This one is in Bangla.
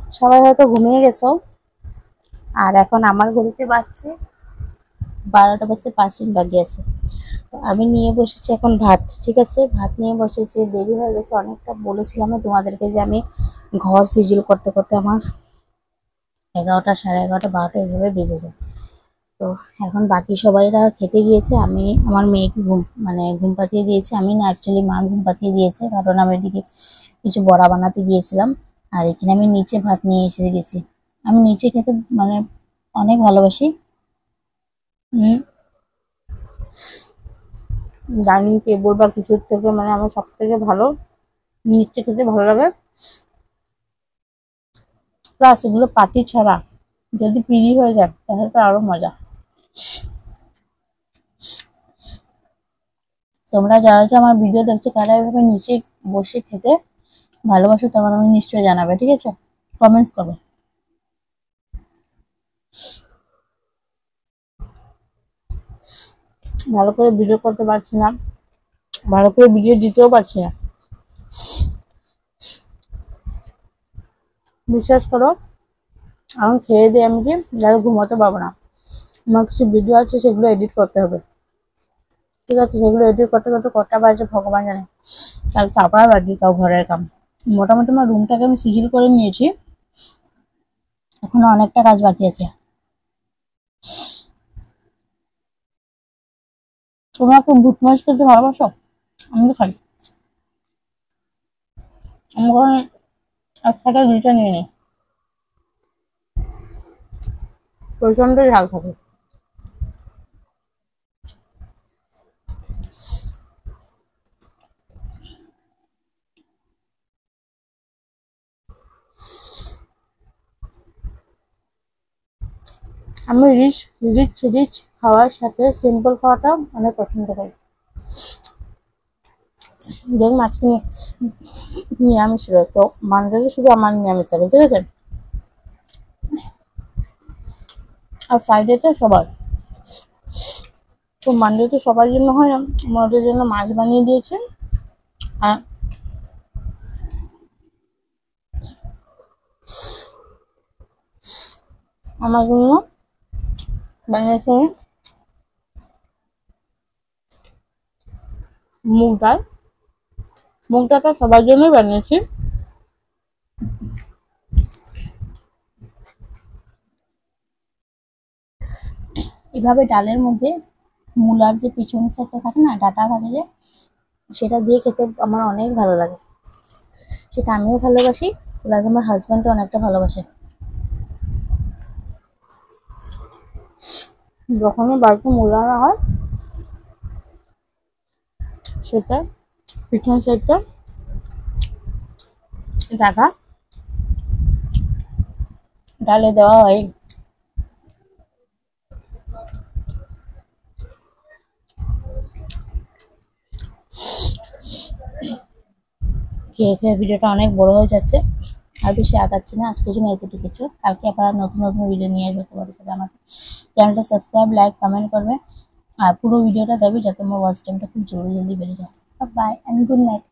সবাই হয়তো ঘুমিয়ে গেছো। আর এখন আমার ঘড়িতে বাজছে 12টা বাজতে 5 মিনিট বাকি আছে। তো আমি নিয়ে বসেছি এখন ভাত। ঠিক আছে, ভাত নিয়ে বসেছি, দেরি হয়ে গেছে অনেকটা। বলেছিলাম তোমাদেরকে যে আমি ঘর সিজিল করতে করতে আমার 11টা, সাড়ে 11টা, 12টা এভাবে বেজে যায়। তো এখন বাকি সবাইরা খেতে গিয়েছে, আমি আমার মেয়েকে ঘুম পাতিয়ে দিয়েছি। আমি না, অ্যাকচুয়ালি মা ঘুম পাতিয়ে দিয়েছে, কারণ আমি এদিকে কিছু বড়া বানাতে গিয়েছিলাম। আর এখানে আমি নিচে ভাত নিয়ে এসে গেছি। আমি নিচে খেতে অনেক ভালোবাসি। ডাইনিং টেবিল বা কিছুর থেকে আমার সব থেকে ভালো নিচে খেতে ভালো লাগে। প্লাস এগুলো পাটি ছাড়া যদি পিড়ি হয়ে যায় তাহলে তো আরো মজা। তোমরা যারা যারা আমার ভিডিও দেখছো তারা এভাবে নিচে বসে খেতে ভালোবাসো, তোমরা আমাকে নিশ্চয়ই জানাবে, ঠিক আছে? কমেন্টস করবে। ভালো করে ভিডিও করতে পারছি না, ভালো করে ভিডিও দিতেও পারছি না। বিশ্বাস করো, আমি খেয়ে দিয়ে আমি কি যারা ঘুমাতে পারবো না। আমার কিছু ভিডিও আছে, সেগুলো এডিট করতে হবে। ঠিক আছে, সেগুলো এডিট করতে করতে কটা বাজে ভগবান জানে। কালকে আবার বাড়ি তাও ঘরের কাম। মোটামুটি আমার রুমটাকে আমি সিজিল করে নিয়েছি, এখনো অনেকটা কাজ বাকি আছে। তোমরা খুব বুট মাছ খেতে ভালোবাসো? আমি তো খাই। আমি কখন একসাথে দুইটা নিয়ে নিই, প্রচন্ড ঝাল থাকে। আমি রিচ রিচ রিচ খাওয়ার সাথে সিম্পল খাওয়াটা অনেক পছন্দ করি। যেমন আজকে নিরামিষ ছিল, তো মানডেতে শুধু আমার নিরামিষ থাকে, ঠিক আছে? আর ফ্রাইডেতে সবার। তো মানডেতে সবার জন্য হয়, আমাদের জন্য মাছ বানিয়ে দিয়েছে। আর আমার জন্য বানিয়েছে মুগ ডাল। মুগ ডালটা সবার জন্যই বানিয়েছি। এভাবে ডালের মধ্যে মূলার যে পিছনের সাইডটা থাকে না, ডাটা থাকে যে, সেটা দিয়ে খেতে আমার অনেক ভালো লাগে। সেটা আমিও ভালোবাসি, প্লাস আমার হাজব্যান্ডও অনেকটা ভালোবাসে। যখনই বাড়িতে মূলা আনা হয়, সেটা পিছনের সাইডটা ডাটা ডালে দেওয়া হয়। খেয়ে খেয়ে ভিডিওটা অনেক বড় হয়ে যাচ্ছে, আর বেশি আগাচ্ছি না, আজকের জন্য এতটুকু কিছু। কালকে আবার নতুন নতুন ভিডিও নিয়ে আসবো তোমাদের সাথে। আমার চ্যানেলটা সাবস্ক্রাইব, লাইক, কমেন্ট করবে, আর পুরো ভিডিওটা দেখবে যাতে আমার ওয়াচ টাইমটা খুব জলদি জলদি বেড়ে যায়। Bye and good night.